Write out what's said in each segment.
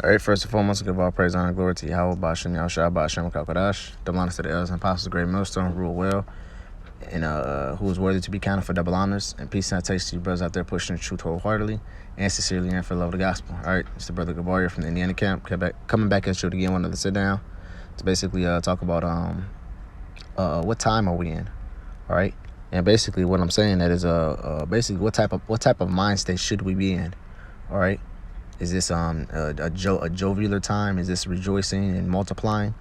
All right, first and foremost, give all praise, honor, and glory to Yahweh, Bashem, Yahushua, Bashem, Kalkadash, the honors to the elders and apostles, great millstone, rule well, and who is worthy to be counted for double honors. And peace and taste to you brothers out there pushing the truth wholeheartedly and sincerely and for the love of the gospel. All right, it's the brother Gabaria from the Indiana camp, coming back at you again, wanted to sit down to basically talk about what time are we in, all right? And basically what I'm saying that is basically what type of mind state should we be in, all right? Is this a jovial time? Is this rejoicing and multiplying?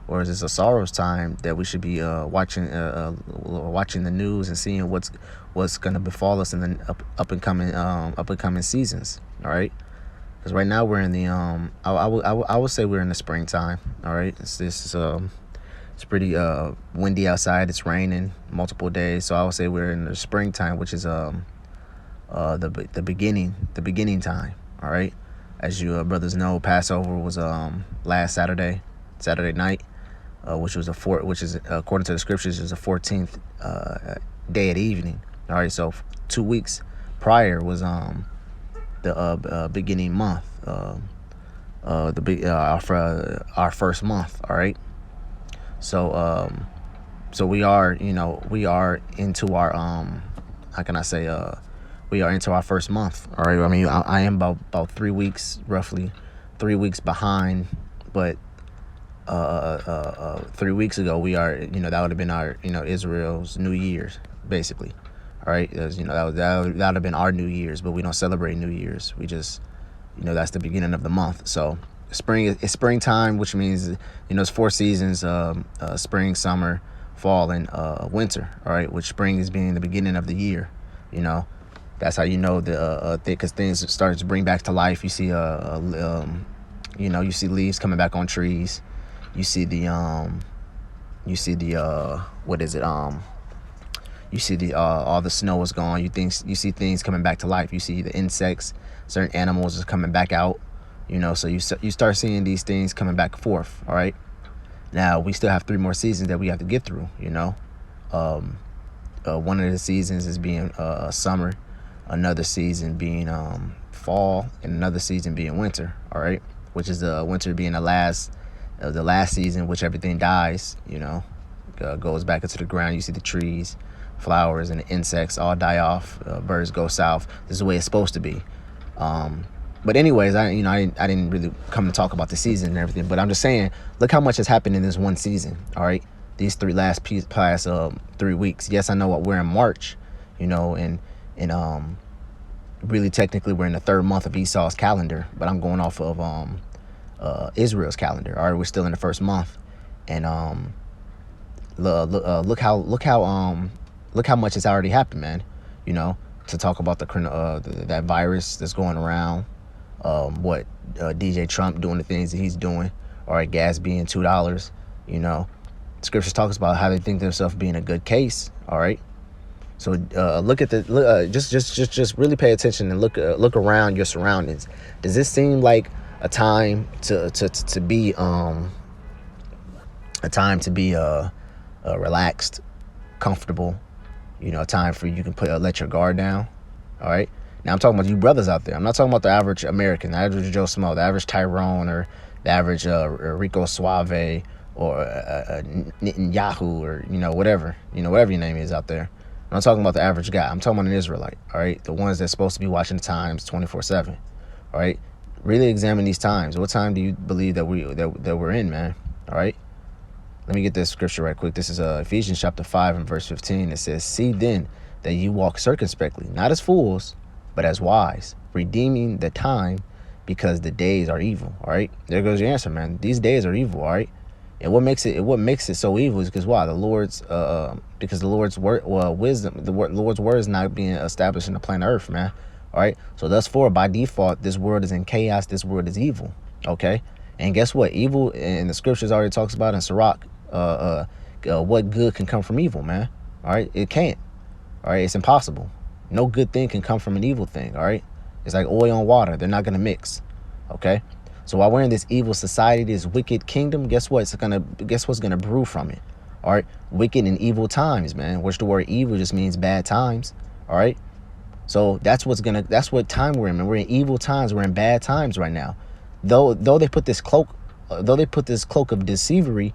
Or is this a sorrows time that we should be watching the news and seeing what's going to befall us in the up and coming seasons? All right, because right now we're in the I would say we're in the springtime. All right, it's pretty windy outside. It's raining multiple days, so I would say we're in the springtime, which is the beginning time. All right, as you brothers know, Passover was last Saturday night. Which is according to the scriptures is the 14th day at evening. All right, so 2 weeks prior was the beginning month, our first month. All right, so we are into our how can I say we are into our first month. All right, I mean I am about 3 weeks, roughly 3 weeks behind, but 3 weeks ago we are, that would have been our, Israel's New Year's, basically. All right, that would have been our New Year's, but we don't celebrate New Year's. We just, that's the beginning of the month. So it's springtime, which means, it's 4 seasons: spring, summer, fall, and winter. All right, which spring is being the beginning of the year. That's how because things start to bring back to life. You see you see leaves coming back on trees. You see the all the snow is gone. You see things coming back to life. You see the insects, certain animals is coming back out. So you start seeing these things coming back and forth. All right. Now we still have 3 more seasons that we have to get through. One of the seasons is being summer, another season being fall, and another season being winter. All right, which is the winter being the last season, which everything dies, goes back into the ground. You see the trees, flowers, and the insects all die off. Birds go south. This is the way it's supposed to be. But anyways, I didn't really come to talk about the season and everything, but I'm just saying, look how much has happened in this one season. All right, these past 3 weeks. Yes, I know what we're in March, and really technically we're in the 3rd month of Esau's calendar, but I'm going off of Israel's calendar. All right, we're still in the 1st month, and look how much has already happened, man. To talk about that virus that's going around, DJ Trump doing the things that he's doing, all right, gas being $2. Scriptures talks about how they think themselves being a good case. All right, so look at just really pay attention and look around your surroundings. Does this seem like a time to be relaxed, comfortable, a time for you can let your guard down? All right, now I'm talking about you brothers out there. I'm not talking about the average American, the average Joe Smo, the average Tyrone, or the average Rico Suave, or Netanyahu, or whatever your name is out there. I'm not talking about the average guy. I'm talking about an Israelite. All right, the ones that's supposed to be watching the times 24/7. All right, really examine these times. What time do you believe that we're in, man? All right, let me get this scripture right quick. This is Ephesians chapter 5 and verse 15. It says, "See then that you walk circumspectly, not as fools, but as wise, redeeming the time, because the days are evil." All right, there goes your answer, man. These days are evil. All right. And what makes it so evil is because why? Because the Lord's word, wisdom, the Lord's word is not being established in the planet Earth, man. All right. So thus far, by default, this world is in chaos. This world is evil. Okay. And guess what? Evil, and the scriptures already talks about in Sirach, what good can come from evil, man? All right. It can't. All right. It's impossible. No good thing can come from an evil thing. All right. It's like oil and water. They're not going to mix. Okay. So while we're in this evil society, this wicked kingdom, guess what's gonna brew from it? All right, wicked and evil times, man. Which the word evil just means bad times. All right, so that's what time we're in, man. We're in evil times. We're in bad times right now. though they put this cloak, though they put this cloak of deceivery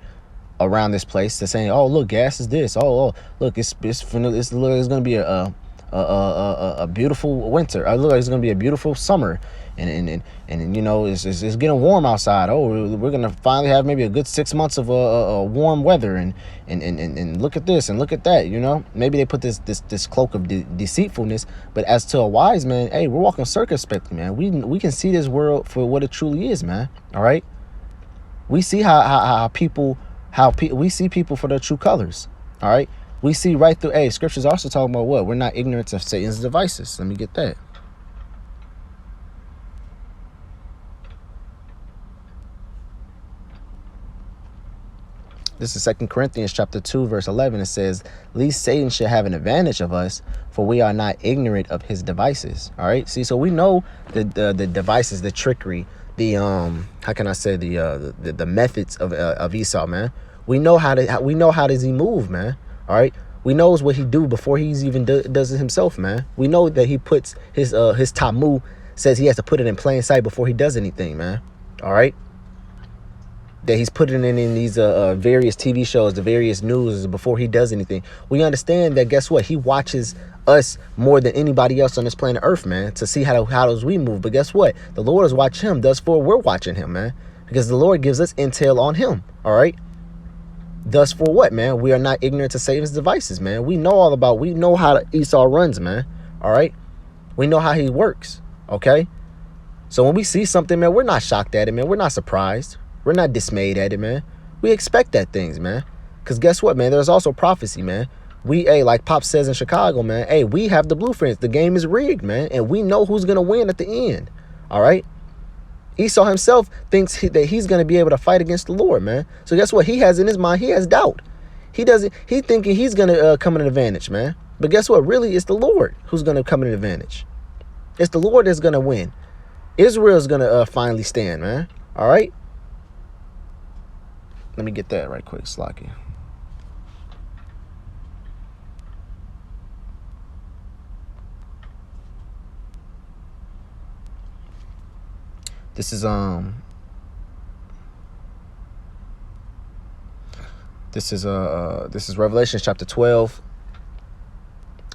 around this place, they're saying, oh look, gas is this, oh look, it's gonna be a beautiful winter. Look, it's gonna be a beautiful summer, and you know it's getting warm outside. Oh, we're gonna finally have maybe a good 6 months of warm weather, and look at this and look at that. You know, maybe they put this cloak of deceitfulness, but as to a wise man, hey, we're walking circumspectly, man. We can see this world for what it truly is, man. All right, we see how people we see people for their true colors. All right, we see right through. Hey, scripture's also talking about what? We're not ignorant of Satan's devices. Let me get that. This is 2 Corinthians chapter 2, verse 11. It says, "Lest Satan should have an advantage of us, for we are not ignorant of his devices." All right. See, so we know the devices, the trickery, the how can I say the methods of Esau, man. We know how does he move, man. All right. We knows what he do before he's even does it himself, man. We know that he puts his tamu, says he has to put it in plain sight before he does anything, man. All right. That he's putting it in these various TV shows, the various news before he does anything. We understand that, guess what? He watches us more than anybody else on this planet Earth, man, to see how does we move. But guess what? The Lord is watching him. Thus for we're watching him, man, because the Lord gives us intel on him. All right. Thus for what, man? We are not ignorant to Satan's devices, man. We know how Esau runs, man. All right. We know how he works. Okay. So when we see something, man, we're not shocked at it, man. We're not surprised. We're not dismayed at it, man. We expect that things, man. Because guess what, man? There's also prophecy, man. Like Pop says in Chicago, man, hey, we have the blueprints. The game is rigged, man. And we know who's going to win at the end. All right? Esau himself thinks that he's going to be able to fight against the Lord, man. So guess what? He has in his mind, he has doubt. He's thinking he's going to come in an advantage, man. But guess what? Really, it's the Lord who's going to come in an advantage. It's the Lord that's going to win. Israel's going to finally stand, man. All right? Let me get that right quick, Slocky. This is Revelation chapter 12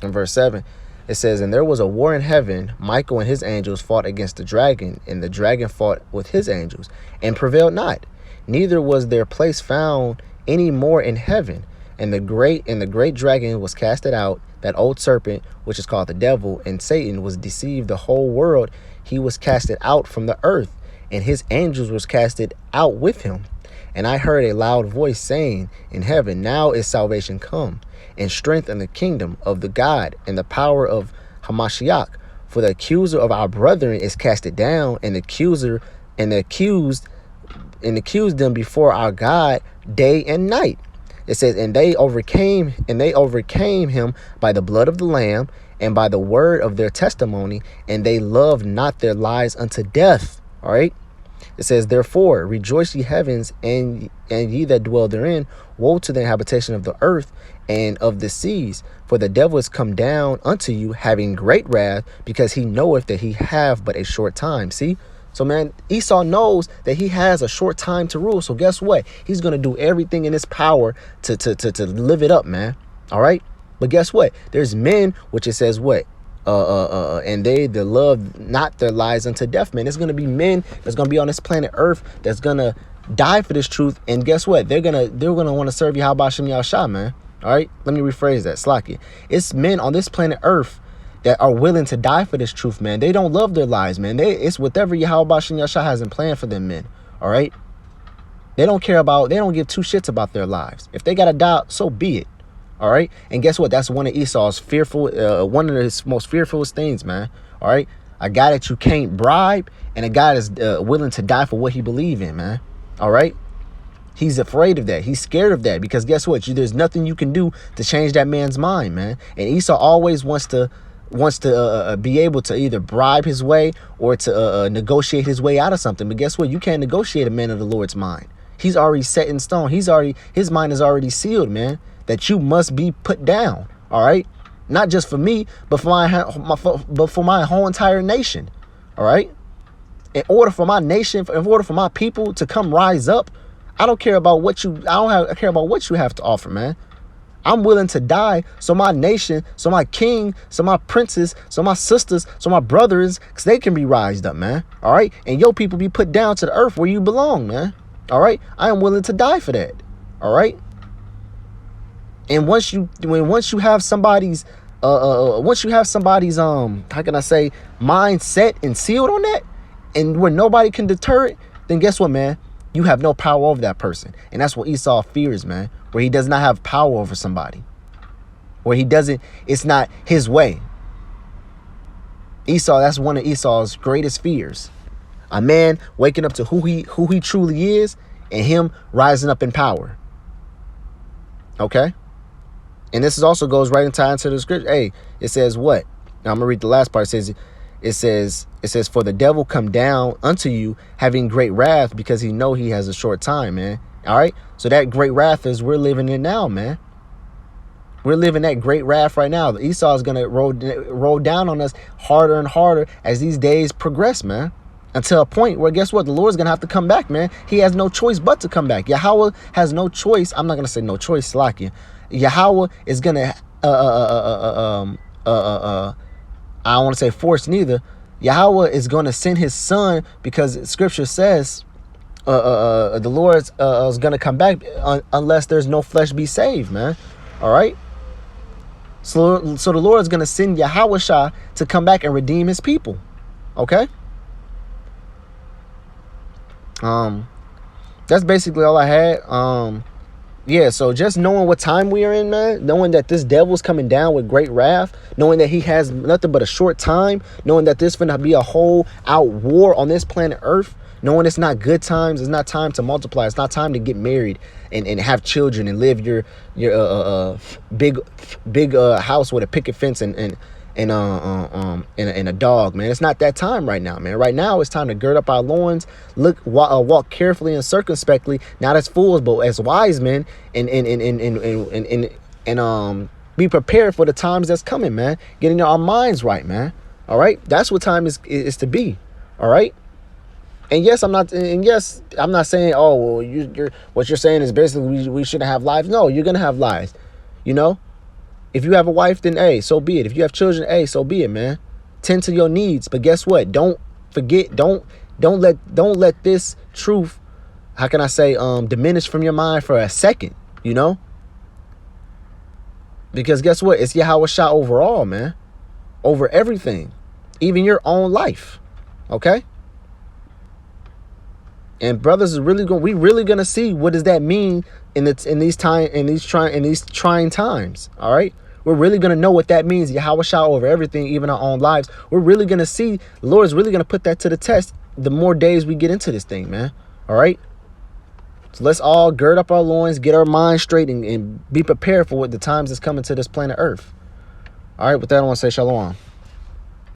and verse 7. It says, "And there was a war in heaven. Michael and his angels fought against the dragon, and the dragon fought with his angels and prevailed not. Neither was their place found any more in heaven. And the great dragon was casted out, that old serpent, which is called the devil, and Satan was deceived the whole world. He was casted out from the earth, and his angels was casted out with him. And I heard a loud voice saying in heaven, Now is salvation come, and strength in the kingdom of the God, and the power of Hamashiach. For the accuser of our brethren is casted down, and accused them before our God day and night. It says, and they overcame him by the blood of the Lamb and by the word of their testimony, and they loved not their lives unto death." All right. It says, "Therefore rejoice, ye heavens, and ye that dwell therein. Woe to the habitation of the earth and of the seas, for the devil is come down unto you, having great wrath, because he knoweth that he have but a short time." See? So, man, Esau knows that he has a short time to rule. So guess what? He's going to do everything in his power to live it up, man. All right. But guess what? There's men, which it says what? And they that love not their lives unto death, man. There's going to be men that's going to be on this planet Earth that's going to die for this truth. And guess what? They're going to want to serve Yahweh Shem Yahshua, man. All right. Let me rephrase that. Slaki. It's men on this planet Earth that are willing to die for this truth, man. They don't love their lives, man. It's whatever Yahweh Shem Yahshua has in plan for them, men. All right. They don't give two shits about their lives. If they got to die, so be it. All right. And guess what? That's one of Esau's one of his most fearfulest things, man. All right. A guy that you can't bribe, and a guy that's willing to die for what he believes in, man. All right. He's afraid of that. He's scared of that, because guess what? There's nothing you can do to change that man's mind, man. And Esau always wants to be able to either bribe his way or to negotiate his way out of something. But guess what? You can't negotiate a man of the Lord's mind. He's already set in stone. His mind is already sealed, man, that you must be put down. All right. Not just for me, but for my whole entire nation. All right. In order for my nation, in order for my people to come rise up, I don't care about what you, I care about what you have to offer, man. I'm willing to die so my nation, so my king, so my princes, so my sisters, so my brothers, because they can be rised up, man. All right. And your people be put down to the earth where you belong, man. All right. I am willing to die for that. All right. And once you have somebody's how can I say, mindset and sealed on that, and where nobody can deter it, then guess what, man? You have no power over that person. And that's what Esau fears, man. Where he does not have power over somebody. Where he doesn't, it's not his way. Esau, that's one of Esau's greatest fears. A man waking up to who he truly is, and him rising up in power. Okay? And this is also goes right into the scripture. Hey, it says what? Now I'm gonna read the last part. It says, for the devil come down unto you, having great wrath, because he know he has a short time, man. All right. So that great wrath is we're living in now, man. We're living that great wrath right now. Esau is gonna roll down on us harder and harder as these days progress, man. Until a point where, guess what? The Lord's gonna have to come back, man. He has no choice but to come back. Yahweh has no choice. I'm not gonna say no choice, Slakia. Yahweh is gonna I don't want to say force neither. Yahweh is going to send his son, because scripture says the Lord is going to come back unless there's no flesh be saved, man. All right. So the Lord is going to send Yahweh Shah to come back and redeem his people. Okay. That's basically all I had. Yeah, so just knowing what time we are in, man, knowing that this devil's coming down with great wrath, knowing that he has nothing but a short time, knowing that there's finna be a whole out war on this planet Earth, knowing it's not good times, it's not time to multiply, it's not time to get married and have children and live your big house with a picket fence and a dog, man. It's not that time right now, man. Right now it's time to gird up our loins, walk carefully and circumspectly, not as fools but as wise men, and be prepared for the times that's coming, man. Getting our minds right, man. All right, that's what time is to be. All right. And yes, I'm not saying, oh, well, you're what you're saying is basically we shouldn't have lives. No, you're gonna have lives, you know. If you have a wife, then hey, so be it. If you have children, hey, so be it, man. Tend to your needs. But guess what? Don't forget, don't let this truth, how can I say, diminish from your mind for a second, you know? Because guess what? It's Yahweh Shah overall, man. Over everything. Even your own life. Okay? And brothers is we really gonna see what does that mean in these trying times. All right, we're really gonna know what that means. Yahweh Shah over everything, even our own lives. We're really gonna see the Lord is really gonna put that to the test. The more days we get into this thing, man. All right. So let's all gird up our loins, get our minds straight, and be prepared for what the times that's coming to this planet Earth. All right. With that, I want to say shalom.